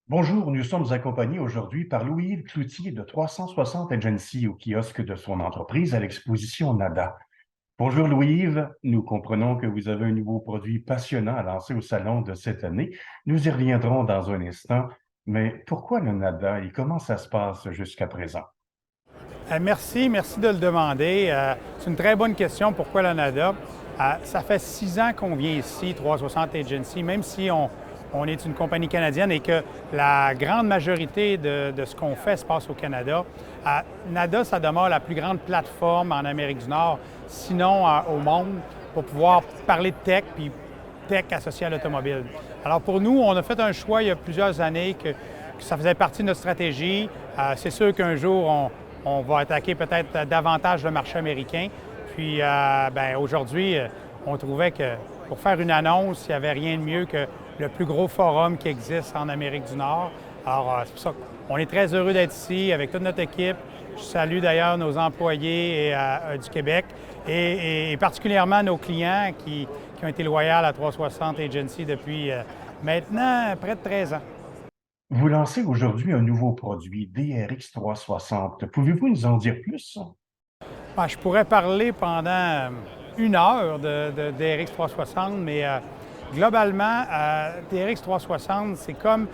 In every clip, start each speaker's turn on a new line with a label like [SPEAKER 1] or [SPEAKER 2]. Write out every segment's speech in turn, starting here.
[SPEAKER 1] Bonjour, nous sommes accompagnés aujourd'hui par Louis-Yves Cloutier de 360 Agency au kiosque de son entreprise à l'exposition NADA. Bonjour Louis-Yves, nous comprenons que vous avez un nouveau produit passionnant à lancer au salon de cette année. Nous y reviendrons dans un instant, mais pourquoi le NADA et comment ça se passe jusqu'à présent?
[SPEAKER 2] Merci de le demander. C'est une très bonne question. Pourquoi le NADA? Ça fait 6 ans qu'on vient ici, 360 Agency, même si on est une compagnie canadienne et que la grande majorité de ce qu'on fait se passe au Canada. NADA, ça demeure la plus grande plateforme en Amérique du Nord, sinon au monde, pour pouvoir parler de tech, puis tech associée à l'automobile. Alors pour nous, on a fait un choix il y a plusieurs années que ça faisait partie de notre stratégie. C'est sûr qu'un jour, on va attaquer peut-être davantage le marché américain. Puis aujourd'hui, on trouvait que pour faire une annonce, il n'y avait rien de mieux que le plus gros forum qui existe en Amérique du Nord. Alors, c'est pour ça qu'on est très heureux d'être ici avec toute notre équipe. Je salue d'ailleurs nos employés du Québec et particulièrement nos clients qui ont été loyaux à 360 Agency depuis maintenant près de 13 ans.
[SPEAKER 1] Vous lancez aujourd'hui un nouveau produit, DRX 360. Pouvez-vous nous en dire plus?
[SPEAKER 2] Je pourrais parler pendant 1 heure de DRX 360, mais globalement, DRX 360, c'est comme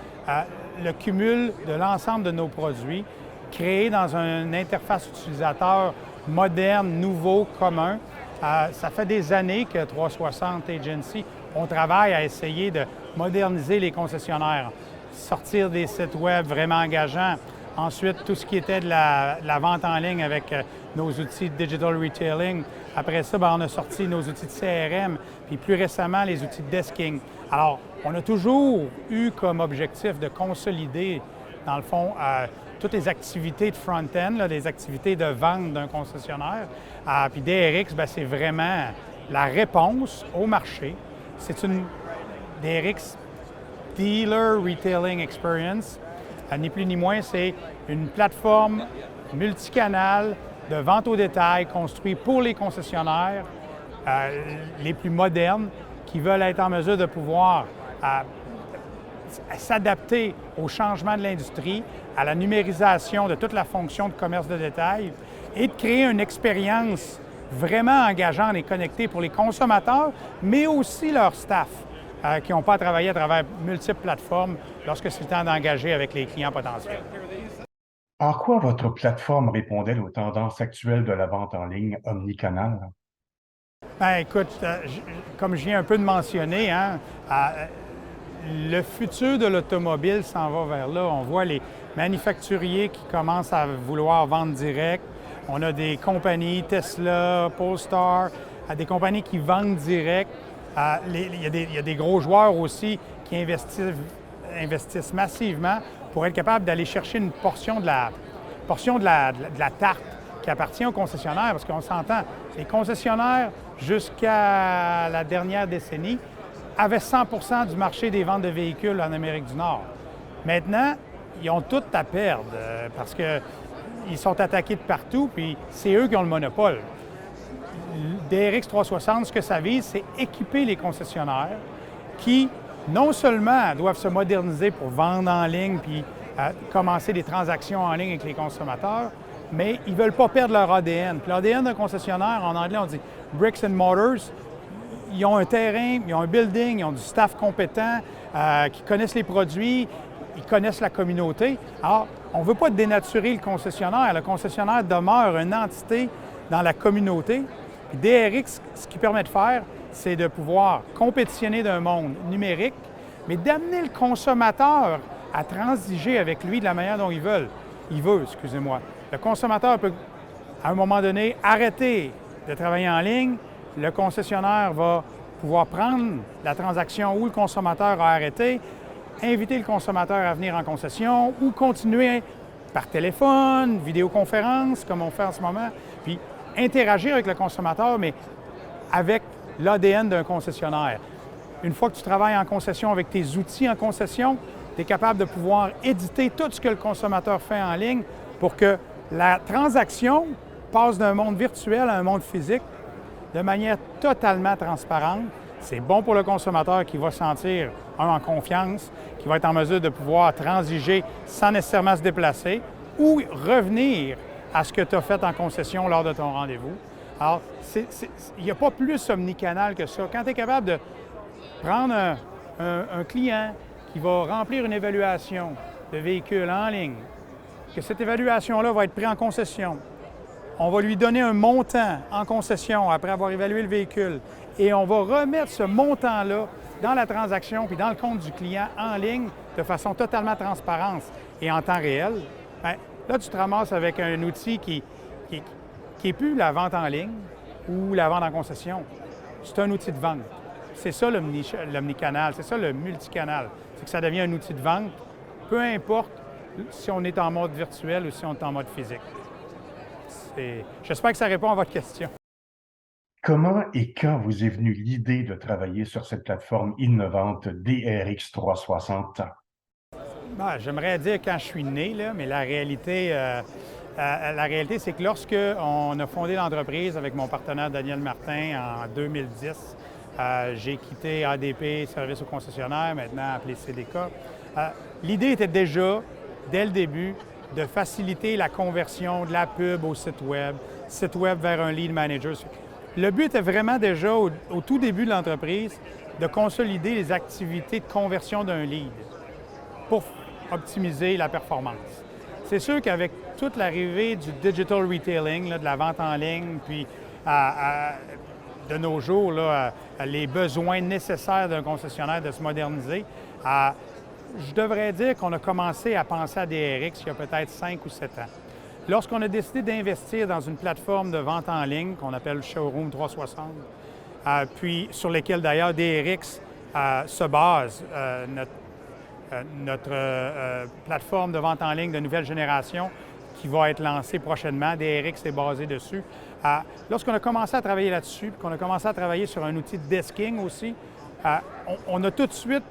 [SPEAKER 2] le cumul de l'ensemble de nos produits créés dans une interface utilisateur moderne, nouveau, commun. Ça fait des années que 360 Agency, on travaille à essayer de moderniser les concessionnaires, sortir des sites web vraiment engageants. Ensuite, tout ce qui était de la vente en ligne avec nos outils de digital retailing. Après ça, on a sorti nos outils de CRM, puis plus récemment, les outils de desking. Alors, on a toujours eu comme objectif de consolider, dans le fond, toutes les activités de front-end, les activités de vente d'un concessionnaire. Puis DRX, c'est vraiment la réponse au marché. C'est une DRX Dealer Retailing Experience. Ni plus ni moins, c'est une plateforme multicanale de vente au détail construite pour les concessionnaires les plus modernes qui veulent être en mesure de pouvoir s'adapter au changement de l'industrie, à la numérisation de toute la fonction de commerce de détail et de créer une expérience vraiment engageante et connectée pour les consommateurs, mais aussi leur staff qui n'ont pas à travailler à travers multiples plateformes lorsque c'est le temps d'engager avec les clients potentiels.
[SPEAKER 1] En quoi votre plateforme répond-elle aux tendances actuelles de la vente en ligne omnicanale?
[SPEAKER 2] Écoute, comme je viens un peu de mentionner, le futur de l'automobile s'en va vers là. On voit les manufacturiers qui commencent à vouloir vendre direct. On a des compagnies, Tesla, Polestar, des compagnies qui vendent direct. Il y a des gros joueurs aussi qui investissent massivement pour être capable d'aller chercher une portion de la tarte qui appartient aux concessionnaires, parce qu'on s'entend, les concessionnaires, jusqu'à la dernière décennie, avaient 100 du marché des ventes de véhicules en Amérique du Nord. Maintenant, ils ont tout à perdre parce qu'ils sont attaqués de partout, puis c'est eux qui ont le monopole. DRX 360, ce que ça vise, c'est équiper les concessionnaires qui, non seulement doivent se moderniser pour vendre en ligne puis commencer des transactions en ligne avec les consommateurs, mais ils ne veulent pas perdre leur ADN. Puis l'ADN d'un concessionnaire, en anglais, on dit « bricks and mortars ». Ils ont un terrain, ils ont un building, ils ont du staff compétent, qui connaissent les produits, ils connaissent la communauté. Alors, on ne veut pas dénaturer le concessionnaire. Le concessionnaire demeure une entité dans la communauté. Puis DRX, ce qu'il permet de faire, c'est de pouvoir compétitionner d'un monde numérique, mais d'amener le consommateur à transiger avec lui de la manière dont il veut. Le consommateur peut, à un moment donné, arrêter de travailler en ligne. Le concessionnaire va pouvoir prendre la transaction où le consommateur a arrêté, inviter le consommateur à venir en concession ou continuer par téléphone, vidéoconférence, comme on fait en ce moment, puis interagir avec le consommateur, mais avec l'ADN d'un concessionnaire. Une fois que tu travailles en concession avec tes outils en concession, tu es capable de pouvoir éditer tout ce que le consommateur fait en ligne pour que la transaction passe d'un monde virtuel à un monde physique de manière totalement transparente. C'est bon pour le consommateur qui va sentir en confiance, qui va être en mesure de pouvoir transiger sans nécessairement se déplacer ou revenir à ce que tu as fait en concession lors de ton rendez-vous. Alors, il n'y a pas plus omnicanal que ça. Quand tu es capable de prendre un client qui va remplir une évaluation de véhicule en ligne, que cette évaluation-là va être prise en concession, on va lui donner un montant en concession après avoir évalué le véhicule et on va remettre ce montant-là dans la transaction puis dans le compte du client en ligne de façon totalement transparente et en temps réel. Bien, là, tu te ramasses avec un outil qui n'est plus la vente en ligne ou la vente en concession. C'est un outil de vente. C'est ça l'omnicanal, c'est ça le multicanal. C'est que ça devient un outil de vente, peu importe si on est en mode virtuel ou si on est en mode physique. J'espère que ça répond à votre question.
[SPEAKER 1] Comment et quand vous est venue l'idée de travailler sur cette plateforme innovante DRX 360?
[SPEAKER 2] Ben, j'aimerais dire quand je suis né, là, mais la réalité, c'est que lorsque on a fondé l'entreprise avec mon partenaire Daniel Martin en 2010, j'ai quitté ADP, Service aux concessionnaires, maintenant appelé CDK. L'idée était déjà, dès le début, de faciliter la conversion de la pub au site web vers un lead manager. Le but était vraiment déjà, au tout début de l'entreprise, de consolider les activités de conversion d'un lead pour optimiser la performance. C'est sûr qu'avec toute l'arrivée du digital retailing, là, de la vente en ligne, puis de nos jours, là, les besoins nécessaires d'un concessionnaire de se moderniser, je devrais dire qu'on a commencé à penser à DRX il y a peut-être 5 ou 7 ans. Lorsqu'on a décidé d'investir dans une plateforme de vente en ligne qu'on appelle Showroom 360, puis sur lesquelles d'ailleurs DRX se base, notre plateforme de vente en ligne de nouvelle génération qui va être lancée prochainement, DRX est basé dessus. Lorsqu'on a commencé à travailler là-dessus, puis qu'on a commencé à travailler sur un outil de desking aussi, on a tout de suite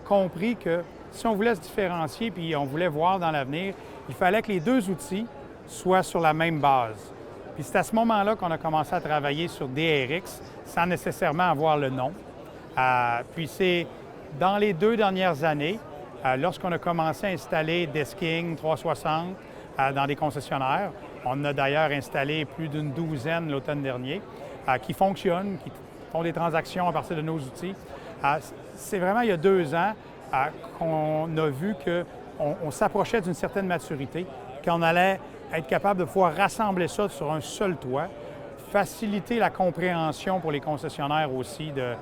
[SPEAKER 2] compris que si on voulait se différencier puis on voulait voir dans l'avenir, il fallait que les deux outils soient sur la même base. Puis c'est à ce moment-là qu'on a commencé à travailler sur DRX sans nécessairement avoir le nom. Puis c'est dans les 2 dernières années, lorsqu'on a commencé à installer Desking 360 dans des concessionnaires, on a d'ailleurs installé plus d'une douzaine l'automne dernier, qui fonctionnent, qui font des transactions à partir de nos outils. C'est vraiment il y a 2 ans qu'on a vu qu'on s'approchait d'une certaine maturité, qu'on allait être capable de pouvoir rassembler ça sur un seul toit, faciliter la compréhension pour les concessionnaires aussi de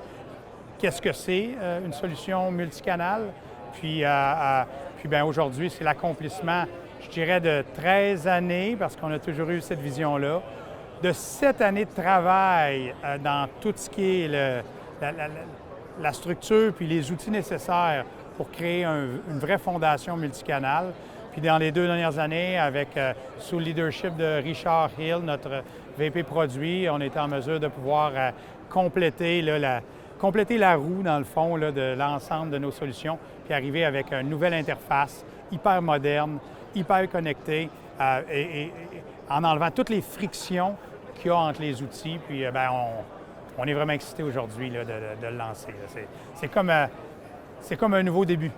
[SPEAKER 2] qu'est-ce que c'est une solution multicanale. Puis bien, aujourd'hui, c'est l'accomplissement, je dirais, de 13 années, parce qu'on a toujours eu cette vision-là, de 7 années de travail dans tout ce qui est la structure puis les outils nécessaires pour créer une vraie fondation multicanale. Puis dans les 2 dernières années, sous le leadership de Richard Hill, notre VP produit, on était en mesure de pouvoir compléter la roue, dans le fond, là, de l'ensemble de nos solutions, puis arriver avec une nouvelle interface hyper moderne, hyper connectée, et en enlevant toutes les frictions qu'il y a entre les outils. Puis bien, on est vraiment excités aujourd'hui là, de le lancer. C'est comme un nouveau début.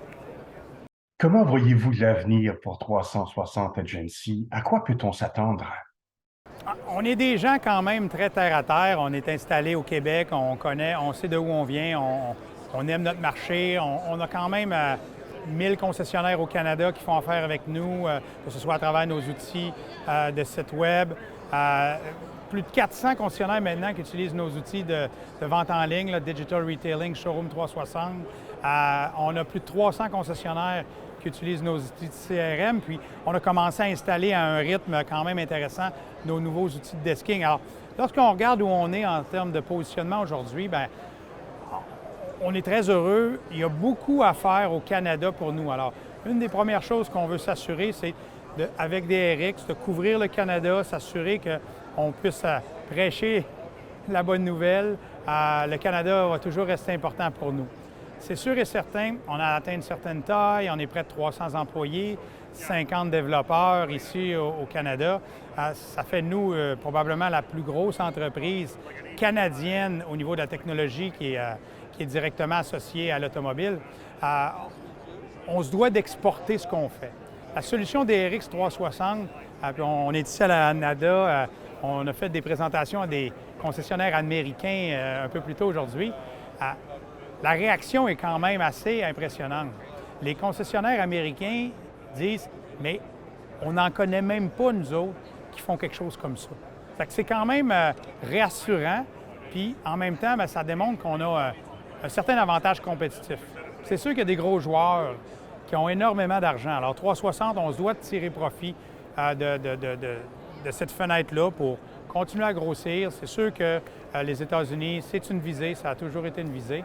[SPEAKER 1] Comment voyez-vous l'avenir pour 360 Agency? À quoi peut-on s'attendre?
[SPEAKER 2] On est des gens quand même très terre-à-terre. On est installés au Québec, on connaît, on sait de où on vient, on aime notre marché. On a quand même 1000 concessionnaires au Canada qui font affaire avec nous, que ce soit à travers nos outils de site web. Plus de 400 concessionnaires maintenant qui utilisent nos outils de vente en ligne, là, Digital Retailing, Showroom 360. On a plus de 300 concessionnaires qui utilisent nos outils de CRM, puis on a commencé à installer à un rythme quand même intéressant nos nouveaux outils de desking. Alors, lorsqu'on regarde où on est en termes de positionnement aujourd'hui, bien, on est très heureux. Il y a beaucoup à faire au Canada pour nous. Alors, une des premières choses qu'on veut s'assurer, c'est avec DRX, de couvrir le Canada, s'assurer qu'on puisse prêcher la bonne nouvelle. Le Canada va toujours rester important pour nous. C'est sûr et certain, on a atteint une certaine taille, on est près de 300 employés, 50 développeurs ici au Canada. Ça fait de nous probablement la plus grosse entreprise canadienne au niveau de la technologie qui qui est directement associé à l'automobile, on se doit d'exporter ce qu'on fait. La solution DRX 360, on est ici à la NADA, on a fait des présentations à des concessionnaires américains un peu plus tôt aujourd'hui. La réaction est quand même assez impressionnante. Les concessionnaires américains disent « mais on n'en connaît même pas, nous autres, qui font quelque chose comme ça ». Fait que c'est quand même rassurant, puis en même temps, bien, ça démontre qu'on a un certain avantage compétitif. C'est sûr qu'il y a des gros joueurs qui ont énormément d'argent. Alors 360, on se doit de tirer profit de cette fenêtre-là pour continuer à grossir. C'est sûr que les États-Unis, c'est une visée, ça a toujours été une visée.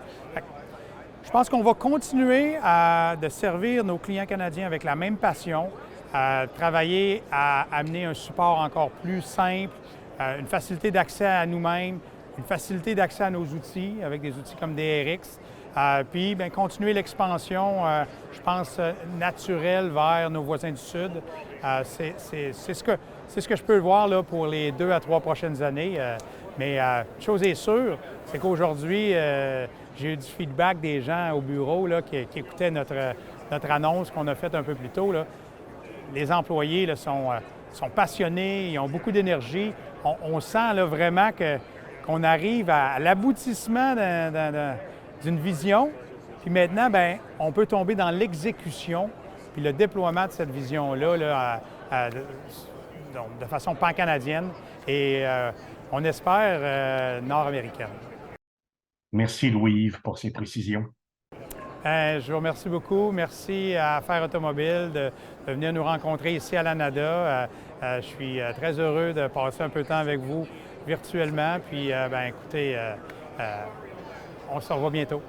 [SPEAKER 2] Je pense qu'on va continuer de servir nos clients canadiens avec la même passion, travailler à amener un support encore plus simple, une facilité d'accès à nous-mêmes, une facilité d'accès à nos outils avec des outils comme DRX. Puis, bien, continuer l'expansion, je pense, naturelle vers nos voisins du Sud. C'est ce que je peux voir là, pour les 2 à 3 prochaines années. Mais chose est sûre, c'est qu'aujourd'hui, j'ai eu du feedback des gens au bureau là, qui écoutaient notre annonce qu'on a faite un peu plus tôt. Là. Les employés là, sont passionnés, ils ont beaucoup d'énergie. On sent là, vraiment qu'on arrive à l'aboutissement d'une vision. Puis maintenant, bien, on peut tomber dans l'exécution puis le déploiement de cette vision-là de façon pan-canadienne et on espère nord-américaine.
[SPEAKER 1] Merci Louis-Yves pour ces précisions.
[SPEAKER 2] Je vous remercie beaucoup. Merci à Affaires automobiles de venir nous rencontrer ici à la NADA. Je suis très heureux de passer un peu de temps avec vous virtuellement. Puis, bien, écoutez, on se revoit bientôt.